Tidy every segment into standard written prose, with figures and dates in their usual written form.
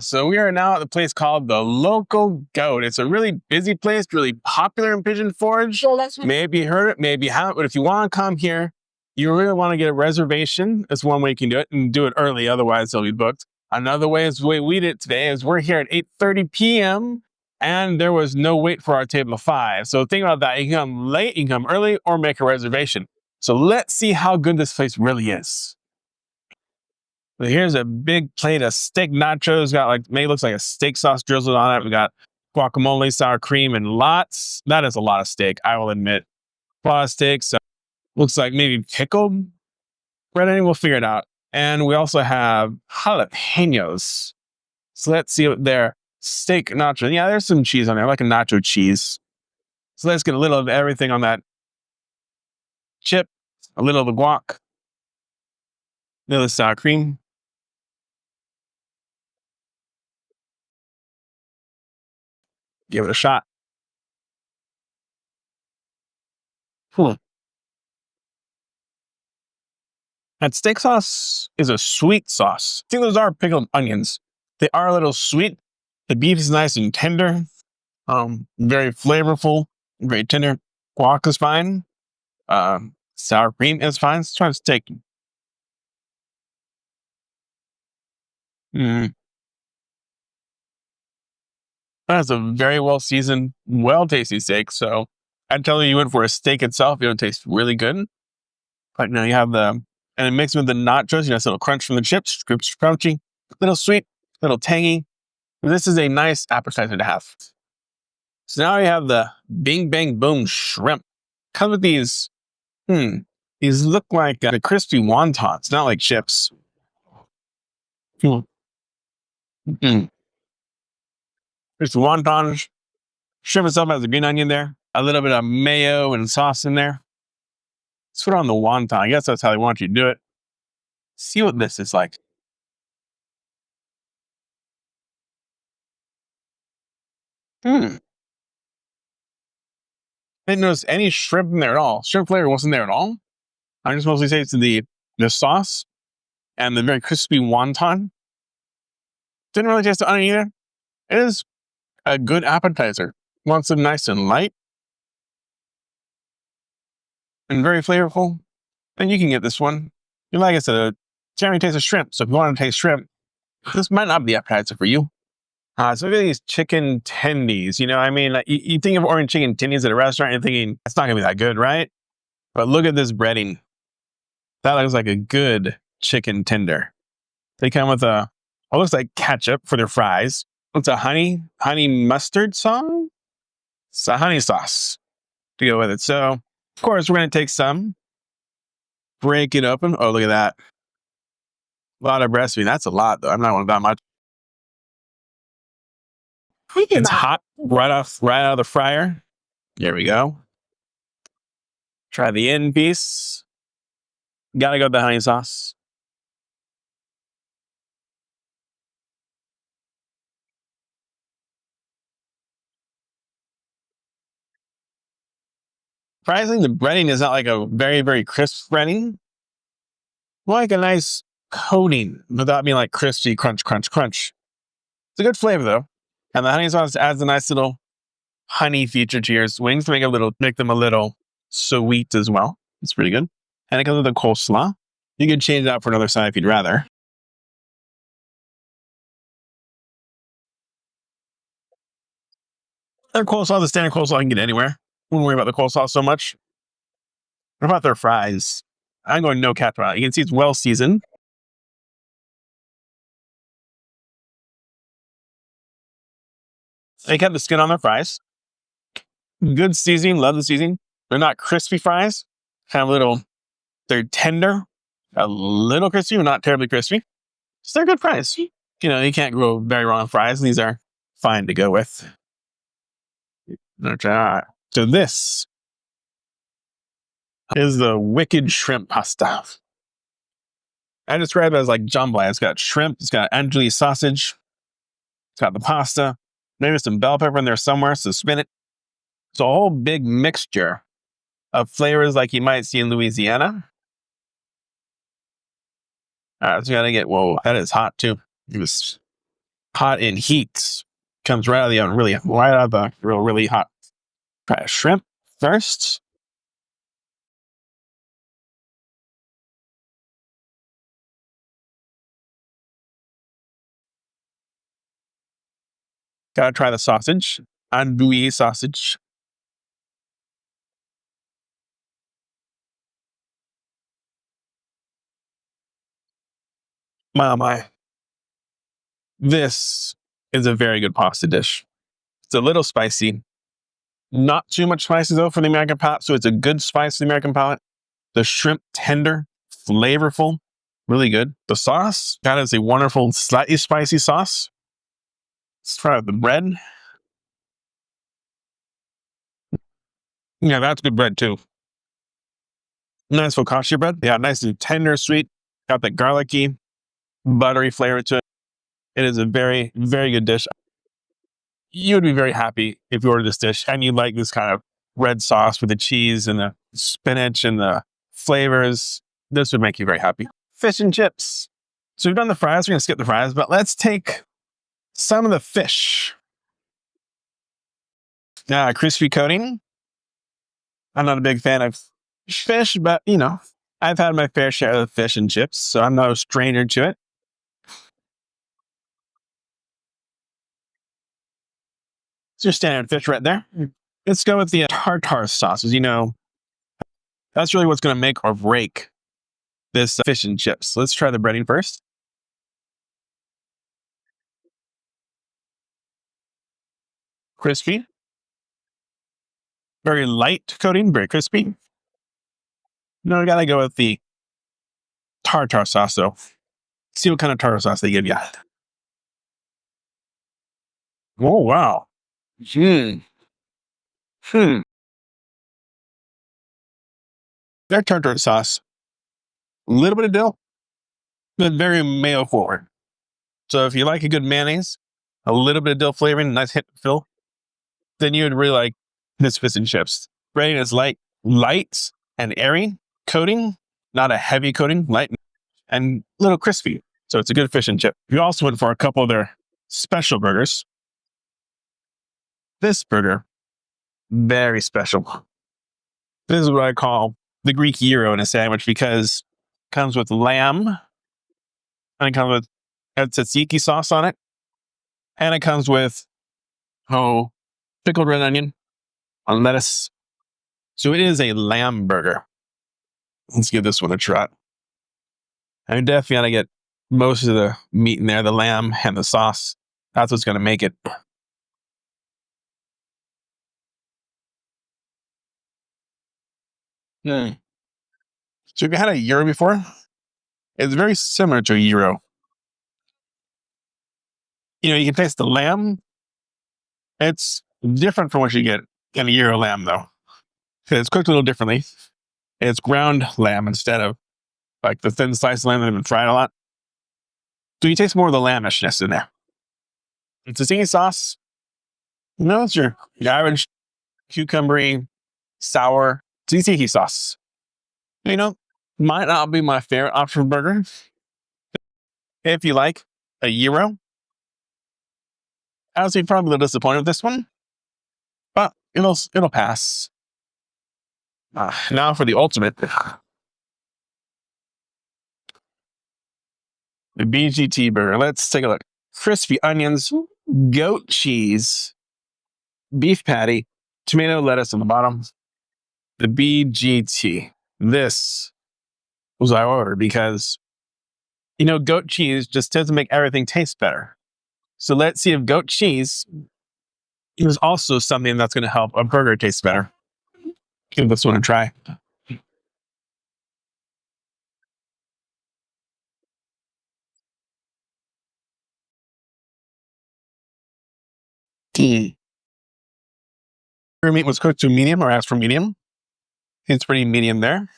So we are now at the place called the Local Goat. It's a really busy place, really popular in Pigeon Forge. Maybe you heard it, maybe you haven't, but if you want to come here, you really want to get a reservation. That's one way you can do it, and do it early, otherwise it'll be booked. Another way is the way we did it today is we're here at 8:30 p.m. and there was no wait for our table of 5. So think about that. You can come late, you can come early, or make a reservation. So let's see how good this place really is. So here's a big plate of steak nachos. Got like, maybe looks like a steak sauce drizzled on it. We got guacamole, sour cream, and lots. That is a lot of steak, I will admit. A lot of steak. So looks like maybe pickled breading. We'll figure it out. And we also have jalapenos. So let's see what their steak nacho. Yeah, there's some cheese on there, like a nacho cheese. So let's get a little of everything on that chip, a little of the guac, a little of sour cream. Give it a shot. That steak sauce is a sweet sauce. I think those are pickled onions. They are a little sweet. The beef is nice and tender. Very flavorful, very tender. Guac is fine. Sour cream is fine. Let's try the steak. That's a very well seasoned, well tasty steak. So I'd tell you went for a steak itself, it would taste really good. But now you have and it mixed with the nachos, you know, it's a little crunch from the chips, scoops crunchy, a little sweet, a little tangy. This is a nice appetizer to have. So now you have the Bing Bang Boom shrimp. Comes with these, these look like the crispy wontons, not like chips. There's wontons. Shrimp itself has a green onion there, a little bit of mayo and sauce in there. Let's put it on the wonton. I guess that's how they want you to do it. See what this is like. I didn't notice any shrimp in there at all. Shrimp flavor wasn't there at all. I just mostly say it's the sauce and the very crispy wonton. Didn't really taste the onion either. It is a good appetizer. Want some nice and light and very flavorful, then you can get this one. Like I said, a generally taste of shrimp. So if you want to taste shrimp, this might not be the appetizer for you. So look at these chicken tendies. You know, I mean, you think of orange chicken tendies at a restaurant, and you're thinking, it's not going to be that good, right? But look at this breading. That looks like a good chicken tender. They come with what looks like ketchup for their fries. It's a honey mustard sauce? It's a honey sauce to go with it. So, of course, we're going to take some, break it open. Oh, look at that. A lot of breast meat. That's a lot, though. I'm not going to that much. It's hot right out of the fryer. There we go. Try the end piece. Gotta go with the honey sauce. Surprisingly, the breading is not like a very, very crisp breading. More like a nice coating without being like crispy, crunch, crunch, crunch. It's a good flavor though. And the honey sauce adds a nice little honey feature to your wings to make them a little sweet as well. It's pretty good. And it comes with a coleslaw. You can change it out for another side if you'd rather. Their coleslaw, the standard coleslaw you can get anywhere. Wouldn't worry about the coleslaw so much. What about their fries? I'm going no ketchup on it. You can see it's well seasoned. They kept the skin on their fries. Good seasoning, love the seasoning. They're not crispy fries. They're tender, a little crispy, but not terribly crispy. So they're good fries. You know, you can't go very wrong with fries. These are fine to go with. So this is the wicked shrimp pasta. I describe it as like jambalaya. It's got shrimp, it's got anchovy sausage, it's got the pasta, maybe some bell pepper in there somewhere, so spin it. It's a whole big mixture of flavors like you might see in Louisiana. All right, so you gotta get, whoa, that is hot too. hot in heat. Comes right out of the oven, really right out of the grill, really hot. Try a shrimp first. Gotta try the sausage. Andouille sausage. My, oh my. This is a very good pasta dish. It's a little spicy. Not too much spicy though for the American palate, so it's a good spice for the American palate. The shrimp tender, flavorful, really good. The sauce, that is a wonderful, slightly spicy sauce. Let's try out the bread. Yeah, that's good bread too. Nice focaccia bread. Yeah, nice and tender, sweet. Got that garlicky, buttery flavor to it. It is a very, very good dish. You would be very happy if you ordered this dish and you like this kind of red sauce with the cheese and the spinach and the flavors. This would make you very happy. Fish and chips. So we've done the fries. We're going to skip the fries, but let's take some of the fish. Crispy coating. I'm not a big fan of fish, but you know, I've had my fair share of fish and chips, so I'm no stranger to it. It's your standard fish right there. Let's go with the tartar sauces. You know, that's really what's going to make or break this fish and chips. Let's try the breading first. Crispy. Very light coating, very crispy. No, we got to go with the tartar sauce, though. See what kind of tartar sauce they give you. Oh, wow. Their tartar sauce, a little bit of dill, but very mayo forward. So if you like a good mayonnaise, a little bit of dill flavoring, nice hit fill, then you would really like this fish and chips. Breading is light and airy coating, not a heavy coating, light and a little crispy. So it's a good fish and chip. We also went for a couple of their special burgers. This burger, very special. This is what I call the Greek gyro in a sandwich because it comes with lamb and it comes with tzatziki sauce on it. And it comes with, pickled red onion on lettuce. So it is a lamb burger. Let's give this one a try. I'm definitely going to get most of the meat in there, the lamb and the sauce. That's what's going to make it. So if you had a gyro before, it's very similar to a gyro. You know, you can taste the lamb. It's different from what you get in a gyro lamb, though. It's cooked a little differently. It's ground lamb instead of like the thin sliced lamb that have been fried a lot. So you taste more of the lambishness in there. It's a tzatziki sauce. No, it's your average cucumbery, sour tzatziki sauce. You know, might not be my favorite option for burger. If you like a gyro, I would say probably a little disappointed with this one, but it'll pass. Now for the ultimate, the BGT burger. Let's take a look. Crispy onions, goat cheese, beef patty, tomato, lettuce on the bottom. The BGT. This was I ordered because, you know, goat cheese just doesn't make everything taste better. So let's see if goat cheese is also something that's going to help a burger taste better. Give this one a try. Your meat was cooked to medium or asked for medium. It's pretty medium there.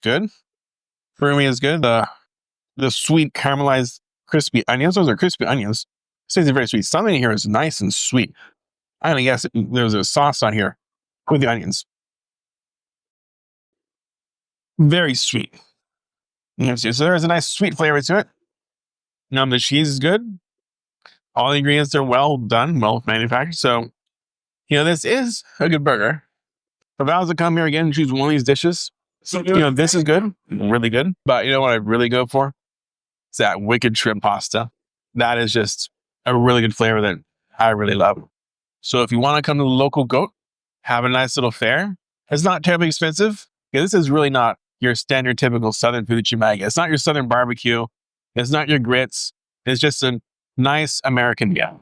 Good. For me, is good. The sweet caramelized crispy onions. Those are crispy onions. This is very sweet. Something here is nice and sweet. I'm gonna guess there's a sauce on here with the onions. Very sweet. So there's a nice sweet flavor to it. Now the cheese is good. All the ingredients are well done, well manufactured. So, this is a good burger. If I was to come here again and choose one of these dishes, this is good, really good. But you know what I really go for? It's that wicked shrimp pasta. That is just a really good flavor that I really love. So if you want to come to the local goat, have a nice little fare. It's not terribly expensive. This is really not your standard typical Southern food that you might get. It's not your Southern barbecue. It's not your grits. It's just a nice American meal.